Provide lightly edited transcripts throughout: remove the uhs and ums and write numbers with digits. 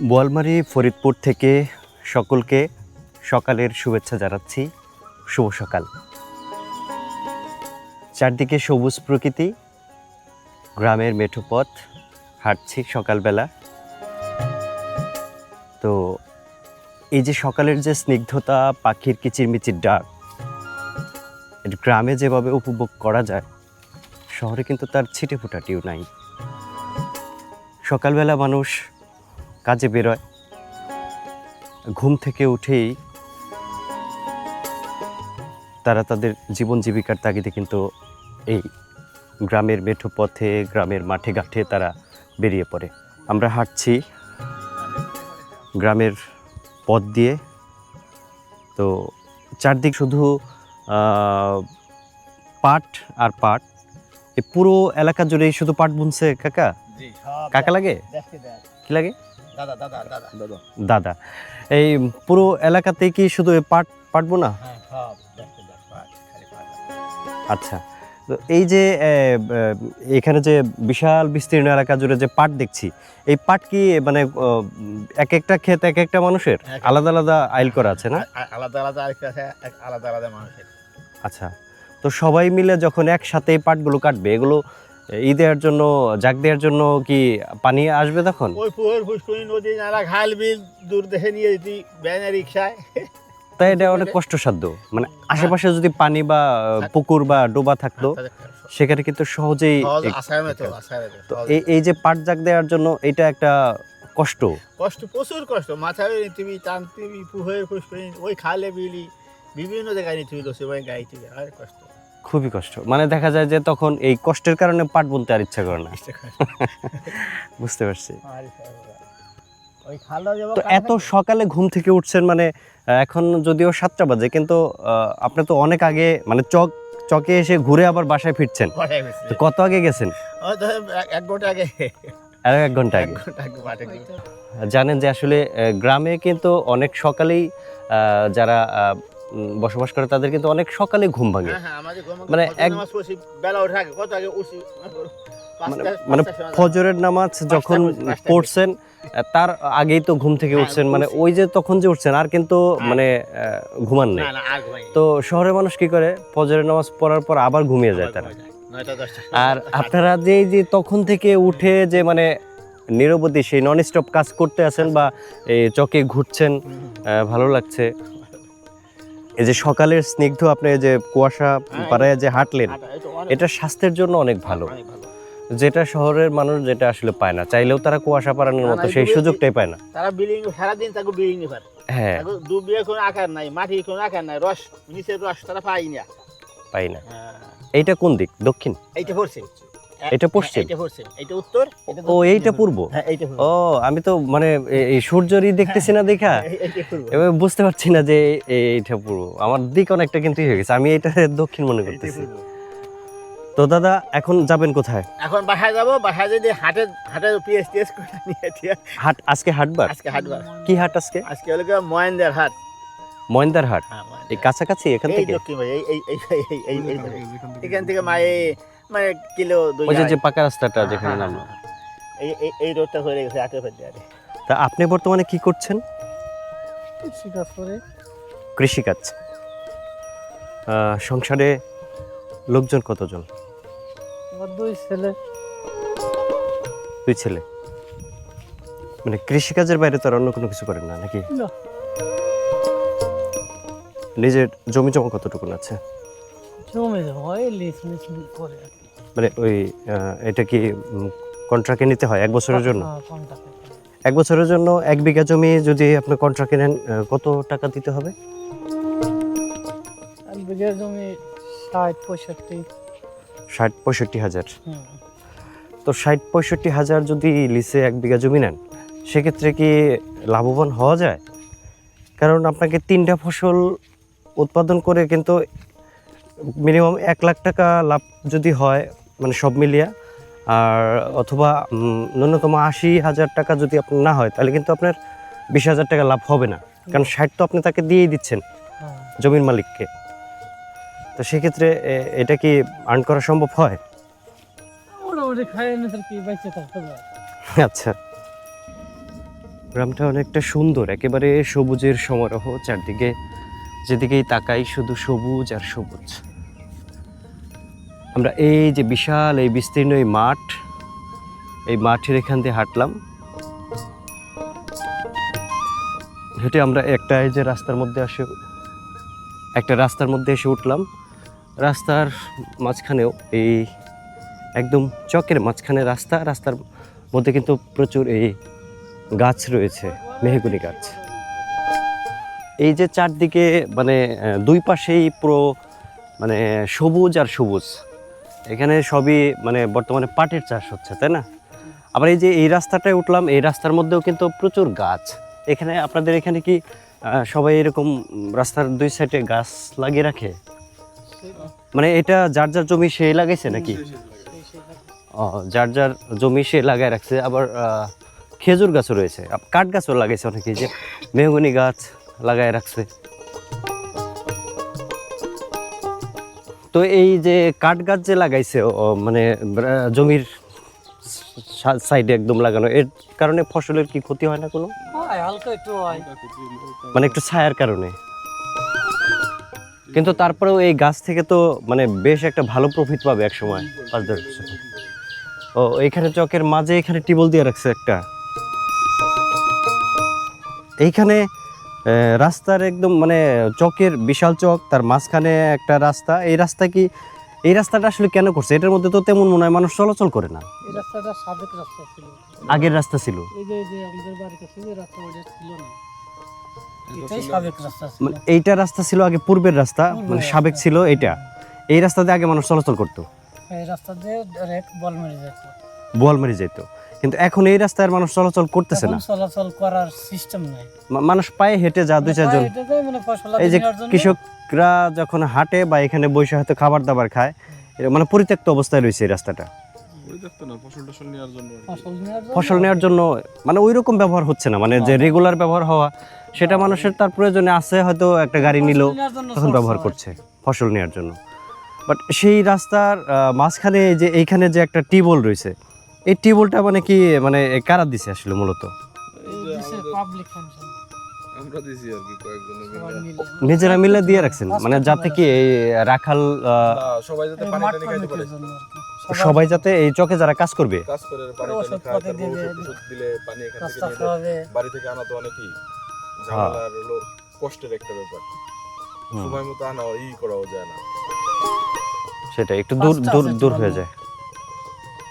বোয়ালমারী ফরিদপুর থেকে সকলকে সকালের শুভেচ্ছা জানাচ্ছি। শুভ সকাল। চারদিকে সবুজ প্রকৃতি, গ্রামের মেঠো পথ, হাঁটছি সকালবেলা। তো এই যে সকালের যে স্নিগ্ধতা, পাখির কিচিরমিচির ডাক, এটা গ্রামে যেভাবে উপভোগ করা যায়, শহরে কিন্তু তার ছিটে ফোটাটিও নাই। সকালবেলা মানুষ কাজে বেরোয়, ঘুম থেকে উঠেই তারা তাদের জীবন জীবিকার তাগিদে কিন্তু এই গ্রামের মেঠো পথে, গ্রামের মাঠে ঘাটে তারা বেরিয়ে পড়ে। আমরা হাঁটছি গ্রামের পথ দিয়ে। তো চারদিক শুধু পাট আর পাট। এই পুরো এলাকা জুড়েই শুধু পাট বুনছে কাকা। কাকা লাগে, কি লাগে? দাদা। এই পুরো এলাকাতেই কি শুধু পাট পাট বোনা? আচ্ছা, তো এই যে এখানে যে বিশাল বিস্তীর্ণ এলাকা জুড়ে যে পাট দেখছি, এই পাট কি মানে এক একটা ক্ষেত এক একটা মানুষের আলাদা আলাদা আইল করা আছে না? আলাদা আলাদা আলাদা আলাদা মানুষের। আচ্ছা, তো সবাই মিলে যখন একসাথে এই পাটগুলো কাটবে, এগুলো দেওয়ার জন্য, জাগ দেওয়ার জন্য কি পানি আসবে তখন? ওই পুকুর পুষ্করী নদী নালা খাল বিল দূর দেশে নিয়ে যেতে ব্যানে রিক্সায়। তাই এটা অনেক কষ্টসাধ্য। মানে আশেপাশে যদি পানি বা পুকুর বা ডোবা থাকতো, সেখানে কিন্তু সহজেই। তো এই যে পাট জাগ দেওয়ার জন্য এটা একটা কষ্ট, প্রচুর কষ্ট। মাথায় তুমি টানতে পুকুর পুষ্করী ওই খালে বিলি বিভিন্ন জায়গায় নিতে হইলো, সবাই গাইতে আর কষ্ট, খুবই কষ্ট। মানে দেখা যায় যে তখন এই কষ্টের কারণে পাট বলতে আর ইচ্ছা করে না। বুঝতে পারছি। তো এত সকালে ঘুম থেকে উঠছেন, মানে এখন যদিও 7টা বাজে, কিন্তু আপনি তো অনেক আগে, মানে চকে এসে ঘুরে আবার বাসায় ফিরছেন। তো কত আগে গেছেন? 1 ঘন্টা আগে। 1 ঘন্টা আগে। জানেন যে আসলে গ্রামে কিন্তু অনেক সকালেই যারা বসবাস করে তাদের কিন্তু অনেক সকালে ঘুম ভাঙে। মানে মানে ফজরের নামাজ যখন পড়ছেন তার আগেই তো ঘুম থেকে উঠছেন, মানে ওই যে তখন যে উঠছেন আর কিন্তু মানে ঘুমান নেই। তো শহরের মানুষ কি করে, ফজরের নামাজ পড়ার পর আবার ঘুমিয়ে যায় তারা। আর আপনারা যে তখন থেকে উঠে যে মানে নিরবধি সেই নন স্টপ কাজ করতে আছেন বা এই চকে ঘুরছেন, ভালো লাগছে। এই যে সকালের স্নিগ্ধ, আপনি যে কুয়াশা পাড়ায় যে হাঁটলেন, এটা স্বাস্থ্যের জন্য অনেক ভালো, যেটা শহরের মানুষ যেটা আসলে পায় না। চাইলেও তারা কুয়াশা পাড়ানোর মতো সেই সুযোগটাই পায় না। তারা বিল্ডিং সারাদিন তাকে বিল্ডিং নিবার, হ্যাঁ, দুবিয়ে কোনো আকার নাই, মাটির কোনো আকার নাই, রস নিচের রস তারা পাই না। এইটা কোন দিক? দক্ষিণ? এইটা পশ্চিম। এটা পশ্চিম, এটা পশ্চিম, এটা উত্তর, ও এইটা পূর্ব। ও আমি তো মানে এই সূর্যরই দেখতেছি না, দেখা এবার বুঝতে পারছি না যে এইটা পূর্ব। আমার দিক অনেকটা কিন্তু হয়ে গেছে, আমি এটা দক্ষিণ মনে করতেছি। তো দাদা এখন যাবেন কোথায়? এখন বাসায় যাব। বাসায় যদি হাটে পিএস করে নিয়ে দিয়ে হাট। আজকে হাটবার? আজকে হাটবার। কি হাট আজকে? আজকে হলো মহেন্দার হাট। মহেন্দার হাট? এই কাছাকাছি এখান থেকে? এখান থেকে মানে কিলো 2। ওই যে পাকা রাস্তাটা যেখানে নামলো, এই রোডটা হয়ে গেছে আটে ফেলতে। তা আপনি বর্তমানে কি করছেন? কৃষিকাজ। সংসারে লোকজন কতজন? 2 ছেলে। 2 ছেলে। মানে কৃষিকাজের বাইরে তো আর অন্য কোনো কিছু করেন না নাকি? না। নিজের জমি জমা কতটুকু আছে? জমি হয় লিজ করে। মানে ওই এটা কি কন্ট্রাক্টে নিতে হয় 1 বছরের জন্য? 1 বছরের জন্য 1 বিঘা জমি যদি আপনি কন্ট্রাক্টে নেন, কত টাকা দিতে হবে? 1 বিঘা জমি 60-65। 60-65 হাজার। তো 60-65 হাজার যদি লিসে 1 বিঘা জমি নেন, সেক্ষেত্রে কি লাভবান হওয়া যায়? কারণ আপনাকে 3টা ফসল উৎপাদন করে কিন্তু মিনিমাম 1 লাখ টাকা লাভ যদি হয়, মানে সব মিলিয়ে, আর অথবা ন্যূনতম 80,000 টাকা যদি আপনার না হয়, তাহলে কিন্তু আপনার 20,000 টাকা লাভ হবে না। কারণ 60 তো আপনি তাকে দিয়েই দিচ্ছেন জমির মালিককে। তো সেক্ষেত্রে এটা কি আর্ন করা সম্ভব হয়? মোটামুটি খাই না স্যার, কি বাইচে থাকতে পারে। আচ্ছা, গ্রামটা অনেকটা সুন্দর, একেবারে সবুজের সমারোহ, চারদিকে যেদিকেই তাকাই শুধু সবুজ আর সবুজ। আমরা এই যে বিশাল এই বিস্তীর্ণ এই মাঠ, এই মাঠের এখান দিয়ে হাঁটলাম, হেঁটে আমরা একটা এই যে রাস্তার মধ্যে এসে উঠলাম। রাস্তার মাঝখানেও এই একদম চকের মাঝখানে রাস্তার মধ্যে কিন্তু প্রচুর এই গাছ রয়েছে, মেহগনি গাছ। এই যে চারদিকে মানে দুই পাশেই পুরো মানে সবুজ আর সবুজ, এখানে সবই মানে বর্তমানে পাটের চাষ হচ্ছে, তাই না? আবার এই যে এই রাস্তাটায় উঠলাম, এই রাস্তার মধ্যেও কিন্তু প্রচুর গাছ। এখানে আপনাদের এখানে কি সবাই এরকম রাস্তার দুই সাইডে গাছ লাগিয়ে রাখে? মানে এটা যার যার জমি সে লাগাইছে নাকি? ও, যার যার জমি সে লাগাই রাখছে। আবার খেজুর গাছও রয়েছে, কাঠ গাছও লাগাইছে অনেকে, যে মেহগনি গাছ লাগাই রাখছে। তো এই যে কাঠ গাছ যে লাগাইছে মানে জমির সাইডে একদম লাগানো, এর কারণে ফসলের কি ক্ষতি হয় না কোনো? হালকা একটু হয়, মানে একটু ছায়ার কারণে। কিন্তু তারপরেও এই গাছ থেকে তো মানে বেশ একটা ভালো প্রফিট পাবে এক সময় 5-10 বছর। ও, এইখানে চকের মাঝে এখানে টিউবওয়েল দিয়ে রাখছে একটা। এইখানে রাস্তার একদম মানে চকের বিশাল চক, তার মাঝখানে একটা রাস্তা। এই রাস্তাটা আসলে কেন করছে? এটার মধ্যে তো তেমন মনে হয় মানুষ চলাচল করে না। এই রাস্তাটা সাবেক রাস্তা ছিল, আগের রাস্তা ছিল। এই যে আমাদের বাড়ির কাছে যে রাস্তা ওটা ছিল না, এটাই সাবেক রাস্তা ছিল। মানে এইটা রাস্তা ছিল আগে, পূর্বের রাস্তা, মানে সাবেক ছিল এটা। এই রাস্তা দিয়ে আগে মানুষ চলাচল করতো, এই রাস্তা দিয়ে ডাইরেক্ট বলমারি যেত, বোয়ালমারি যেত। কিন্তু এখন এই রাস্তায় মানুষ চলাচল করতেছে না, চলাচল করার সিস্টেম নাই। মানুষ পায়ে হেঁটে যা 2-4 জন। মানে ফসল এই যে কেনার জন্য কৃষকরা যখন হাঁটে বা এখানে বসে হয়তো খাবার দাবার খায়, এটা মানে পরিত্যক্ত অবস্থায় রয়েছে এই রাস্তাটা। ফসল নেওয়ার জন্য মানে ওই রকম ব্যবহার হচ্ছে না, মানে যে রেগুলার ব্যবহার হওয়া, সেটা মানুষের তার প্রয়োজনে আছে, হয়তো একটা গাড়ি নিল তখন ব্যবহার করছে ফসল নেওয়ার জন্য। বাট সেই রাস্তার মাঝখানে যে এইখানে যে একটা টিউবওয়েল রয়েছে, এই টিউবওয়েলটা মানে কি মানে কারা দিছে আসলে মূলত? পাবলিক ফাংশন আমরা দিছি আর কি কয়েকজনে নিজেরা মিলে দিয়ে রাখছেন, মানে যাতে কি এই রাখাল সবাই যাতে পানি টানি খাইতে পারে, সবাই যাতে এই চকে যারা কাজ করবে কাজ করে পানি টানি খায়, তারপর ওষুধ দিলে পানি এখান থেকে নিলে বাড়ি থেকে আনা তো অনেকই ঝামেলার হলো, কষ্টের একটা ব্যাপার। সময় মতো আনা করাও যায় না, সেটা একটু দূর হয়ে যায়।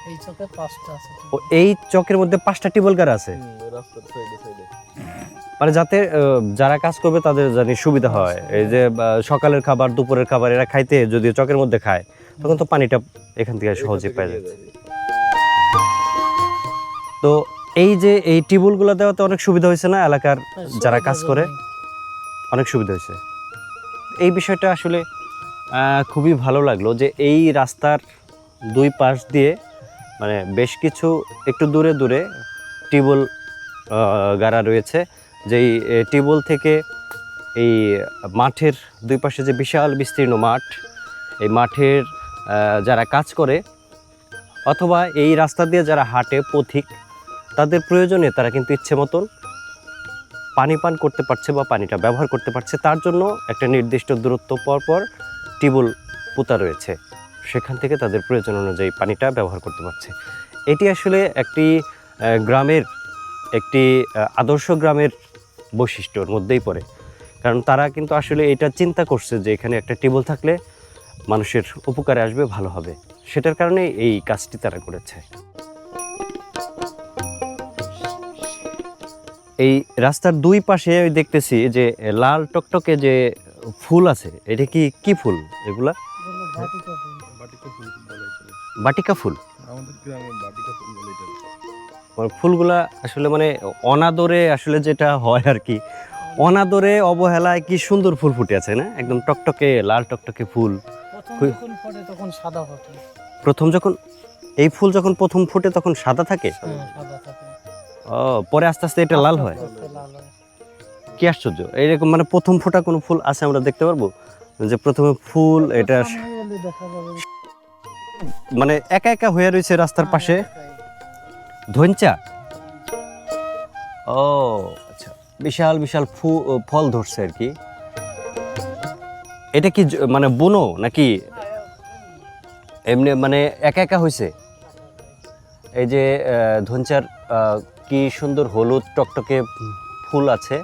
এই চকে 5টা আছে, ও, এই চকের মধ্যে 5টা টিউবওয়েল গাড়া আছে, রাস্তার সাইডে মানে যাতে যারা কাজ করবে তাদের জানি সুবিধা হয়। এই যে সকালের খাবার, দুপুরের খাবার এরা খাইতে যদি চকের মধ্যে খায়, তখন তো পানিটা এখান থেকে সহজে পেয়ে যায়। তো এই যে এই টিউবওয়েলগুলো দেওয়াতে অনেক সুবিধা হয়েছে না? এলাকার যারা কাজ করে অনেক সুবিধা হয়েছে। এই বিষয়টা আসলে খুবই ভালো লাগলো যে এই রাস্তার দুই পাশ দিয়ে মানে বেশ কিছু একটু দূরে দূরে টিউবওয়েল গাড়া রয়েছে। যেই টিউবওয়েল থেকে এই মাঠের দুই পাশে যে বিশাল বিস্তীর্ণ মাঠ, এই মাঠের যারা কাজ করে অথবা এই রাস্তা দিয়ে যারা হাঁটে পথিক, তাদের প্রয়োজনে তারা কিন্তু ইচ্ছে মতন পানি পান করতে পারছে বা পানিটা ব্যবহার করতে পারছে। তার জন্য একটা নির্দিষ্ট দূরত্ব পর পর টিউবওয়েল পোতা রয়েছে, সেখান থেকে তাদের প্রয়োজন অনুযায়ী পানিটা ব্যবহার করতে পারছে। এটি আসলে একটি গ্রামের একটি আদর্শ গ্রামের বৈশিষ্ট্যর মধ্যেই পড়ে, কারণ তারা কিন্তু আসলে এটা চিন্তা করছে যে এখানে একটা টিউবওয়েল থাকলে মানুষের উপকারে আসবে, ভালো হবে, সেটার কারণে এই কাজটি তারা করেছে। এই রাস্তার দুই পাশে দেখতেছি যে লাল টকটকে যে ফুল আছে, এটা কি ফুল? এগুলা বাটিকা ফুল। আমাদের গ্রামে বাটিকা ফুল বলে এটা। মানে ফুলগুলা আসলে মানে অনাদরে আসলে যেটা হয় আর কি, অনাদরে অবহেলায় কি সুন্দর ফুল ফুটে আছে না, একদম টকটকে লাল টকটকে ফুল। যখন ফোটে তখন সাদা ফোটে, প্রথম যখন এই ফুল যখন প্রথম ফুটে তখন সাদা থাকে, সাদা থাকে, ও পরে আস্তে আস্তে এটা লাল হয়। লাল হয়। কি আশ্চর্য! এইরকম মানে প্রথম ফোটা কোনো ফুল আছে আমরা দেখতে পারবো যে প্রথমে ফুল এটা সামনে দেখা যাবে, মানে একা একা হয়ে রয়েছে রাস্তার পাশে ধইঞ্চা। ও ও আচ্ছা, বিশাল বিশাল ফল ধরছে আর কি। এটা কি মানে বুনো নাকি এমনি মানে একা একা হয়েছে? এই যে ধনচার কি সুন্দর হলুদ টকটকে ফুল আছে,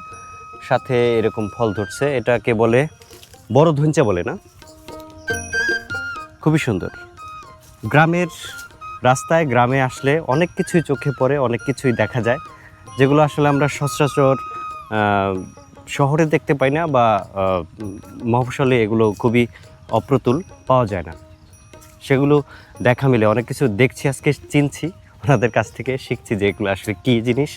সাথে এরকম ফল ধরছে, এটাকে বলে বড় ধনচা বলে না? খুবই সুন্দর। গ্রামের রাস্তায় গ্রামে আসলে অনেক কিছুই চোখে পড়ে, অনেক কিছুই দেখা যায়, যেগুলো আসলে আমরা সচরাচর শহরে দেখতে পাই না, বা মফস্বলে এগুলো খুবই অপ্রতুল, পাওয়া যায় না। সেগুলো দেখা মিলে অনেক কিছু দেখছি, আজকে চিনছি, ওনাদের কাছ থেকে শিখছি যে এগুলো আসলে কী জিনিস।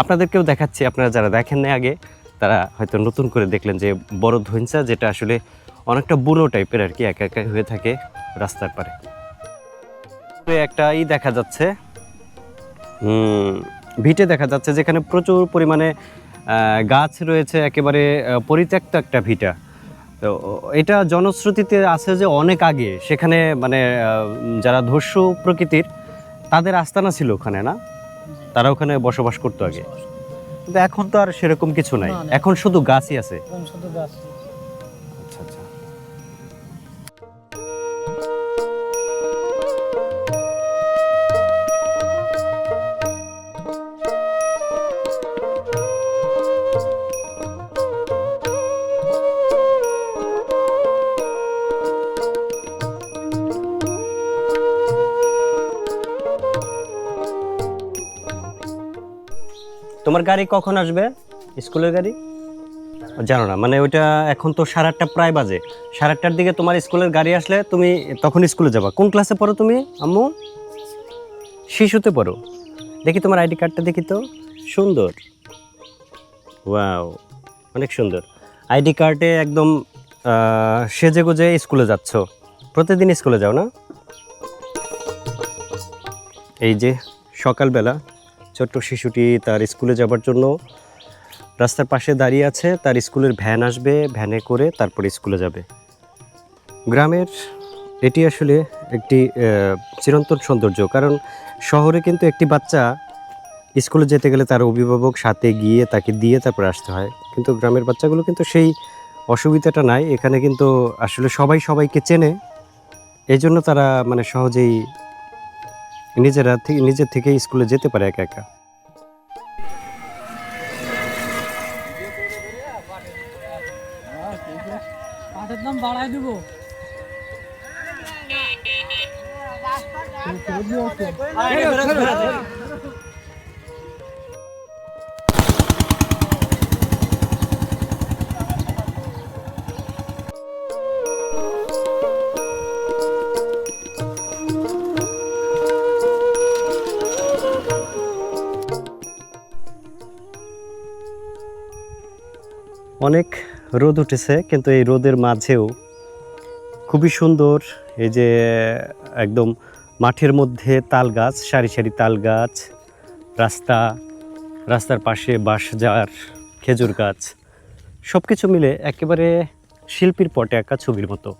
আপনাদেরকেও দেখাচ্ছি, আপনারা যারা দেখেন না আগে তারা হয়তো নতুন করে দেখলেন যে বড় ধইঞ্চা, যেটা আসলে অনেকটা বুনো টাইপের আর কি, একা একা হয়ে থাকে রাস্তার পারে। একটা দেখা যাচ্ছে, ভিটে দেখা যাচ্ছে, যেখানে প্রচুর পরিমাণে গাছ রয়েছে, একেবারে পরিত্যক্ত একটা ভিটা। তো এটা জনশ্রুতিতে আছে যে অনেক আগে সেখানে মানে যারা দস্যু প্রকৃতির তাদের আস্তানা ছিল ওখানে, না? তারা ওখানে বসবাস করতো আগে, কিন্তু এখন তো আর সেরকম কিছু নাই, এখন শুধু গাছই আছে। শুধু গাছ। আচ্ছা আচ্ছা। তোমার গাড়ি কখন আসবে? স্কুলের গাড়ি জানো না? মানে ওইটা এখন তো 8:30 প্রায় বাজে, 8:30টার দিকে তোমার স্কুলের গাড়ি আসলে তুমি তখন স্কুলে যাবা। কোন ক্লাসে পড়ো তুমি আম্মু? শিশুতে পড়ো। দেখি তোমার আইডি কার্ডটা দেখি তো, সুন্দর, ওয়াও, অনেক সুন্দর আইডি কার্ডে, একদম সেজে গুজে স্কুলে যাচ্ছ। প্রতিদিন স্কুলে যাও না? এই যে সকালবেলা ছোট্ট শিশুটি তার স্কুলে যাবার জন্য রাস্তার পাশে দাঁড়িয়ে আছে, তার স্কুলের ভ্যান আসবে, ভ্যানে করে তারপরে স্কুলে যাবে। গ্রামের এটি আসলে একটি চিরন্তন সৌন্দর্য, কারণ শহরে কিন্তু একটি বাচ্চা স্কুলে যেতে গেলে তার অভিভাবক সাথে গিয়ে তাকে দিয়ে তারপরে আসতে হয়, কিন্তু গ্রামের বাচ্চাগুলো কিন্তু সেই অসুবিধাটা নাই। এখানে কিন্তু আসলে সবাই সবাইকে চেনে, এই জন্য তারা মানে সহজেই নিজের থেকে স্কুলে যেতে পারে একা একা। পাটের দাম বাড়াই দিব। অনেক রোদ উঠেছে, কিন্তু এই রোদের মাঝেও খুবই সুন্দর, এই যে একদম মাঠের মধ্যে তাল গাছ, সারি সারি তাল গাছ, রাস্তার পাশে বাঁশঝাড়, খেজুর গাছ, সব কিছু মিলে একেবারে শিল্পীর পটে আঁকা ছবির মতো,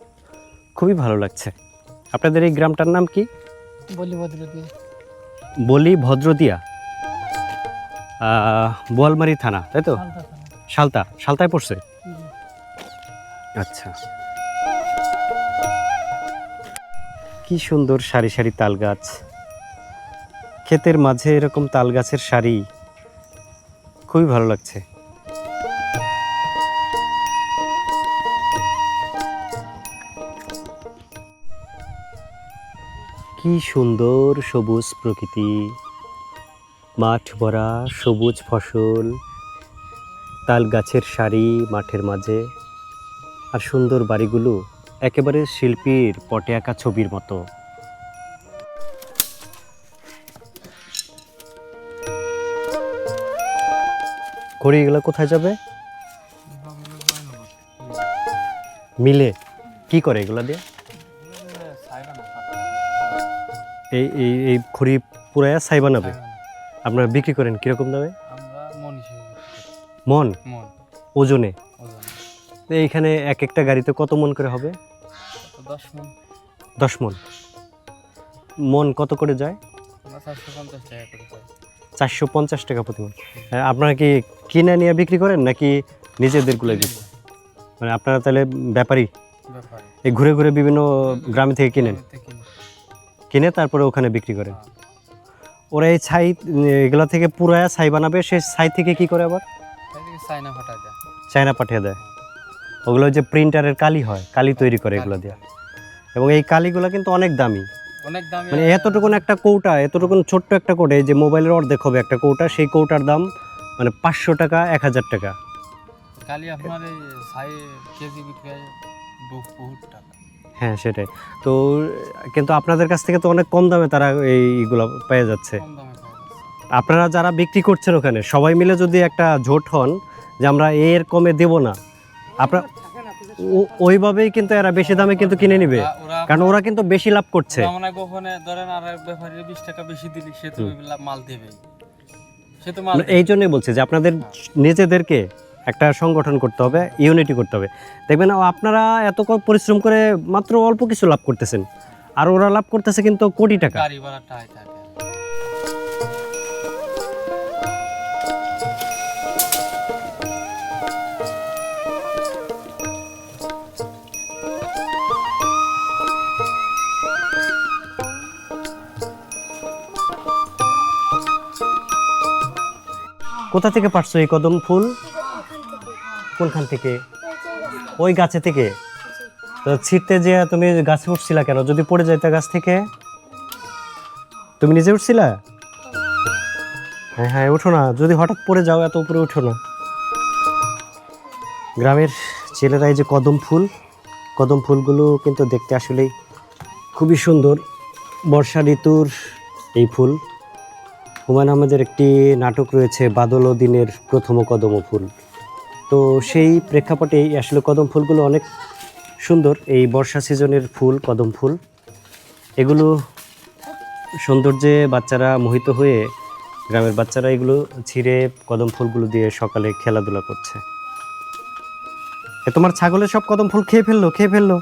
খুবই ভালো লাগছে। আপনাদের এই গ্রামটার নাম কি? বলি ভদ্রদিয়া। বলি ভদ্রদিয়া, বোয়ালমারি থানা, তাই তো? সালতায় পড়ছে। আচ্ছা, কি সুন্দর সারি সারি তাল গাছ, ক্ষেতের মাঝে এরকম তাল গাছের সারি, খুবই ভালো লাগছে। কি সুন্দর সবুজ প্রকৃতি, মাঠ ভরা সবুজ ফসল, তাল গাছের সারি মাঠের মাঝে, আর সুন্দর বাড়িগুলো একেবারে শিল্পীর পটে আঁকা ছবির মতো। ঘড়ি এগুলো কোথায় যাবে? মিলে কি করে এগুলা দিয়ে? এই এই এই খড়ি পুরায়া ছাই বানাবে। আপনারা বিক্রি করেন কিরকম দামে? মন ওজনে? তো এইখানে এক একটা গাড়িতে কত মন করে হবে? 10 মন। মন কত করে যায়? 450 টাকা প্রতি মণ। আপনারা কি কিনে নিয়ে বিক্রি করেন নাকি নিজেদেরগুলো বিক্রি? মানে আপনারা তাহলে ব্যাপারী, এই ঘুরে ঘুরে বিভিন্ন গ্রামে থেকে কিনেন, কিনে তারপরে ওখানে বিক্রি করেন। ওরা এই ছাই এগুলা থেকে পুরায়া ছাই বানাবে, সে ছাই থেকে কি করে আবার চায়না পাঠিয়ে দেয়। ওগুলো যে প্রিন্টারের কালি হয়, কালি তৈরি করে এগুলো দিয়ে। এবং এই কালিগুলো কিন্তু অনেক দামি, মানে এতটুকুন একটা কৌটা, এতটুকুন ছোট্ট একটা কৌটা, এই যে মোবাইলের অর্ধেক হবে একটা কৌটা, সেই কৌটার দাম মানে 500 টাকা 1000 টাকা। হ্যাঁ সেটাই তো, কিন্তু আপনাদের কাছ থেকে তো অনেক কম দামে তারা এইগুলো পেয়ে যাচ্ছে। আপনারা যারা বিক্রি করছেন ওখানে সবাই মিলে যদি একটা জোট হন যে আমরা এর কমে দেব না, আপনার ওইভাবেই কিন্তু এরা বেশি দামে কিন্তু কিনে নিবে, কারণ ওরা কিন্তু বেশি লাভ করছে। এই জন্যই বলছি যে আপনাদের নিজেদেরকে একটা সংগঠন করতে হবে, ইউনিটি করতে হবে। দেখবেন আপনারা এত পরিশ্রম করে মাত্র অল্প কিছু লাভ করতেছেন, আর ওরা লাভ করতেছে কিন্তু কোটি টাকা। কোথা থেকে পারছো এই কদম ফুল? কোনখান থেকে? ওই গাছে থেকে? তো ছিটতে যে তুমি গাছে উঠছিলা কেন? যদি পড়ে যাইতা গাছ থেকে? তুমি নিজে উঠছিলা? হ্যাঁ হ্যাঁ, উঠো না, যদি হঠাৎ পড়ে যাও এত উপরে উঠো না। গ্রামের ছেলেরা এই যে কদম ফুলগুলো কিন্তু দেখতে আসলেই খুবই সুন্দর। বর্ষা ঋতুর এই ফুল। হুমায়ুন আহমেদের একটি নাটক রয়েছে বাদল ও দিনের প্রথম কদম ফুল, তো সেই প্রেক্ষাপটে আসলে কদম ফুলগুলো অনেক সুন্দর। এই বর্ষা সিজনের ফুল কদম ফুল, এগুলো সৌন্দর্যে বাচ্চারা মোহিত হয়ে, গ্রামের বাচ্চারা এগুলো ছিঁড়ে কদম ফুলগুলো দিয়ে সকালে খেলাধুলা করছে। তোমার ছাগলের সব কদম ফুল খেয়ে ফেললো?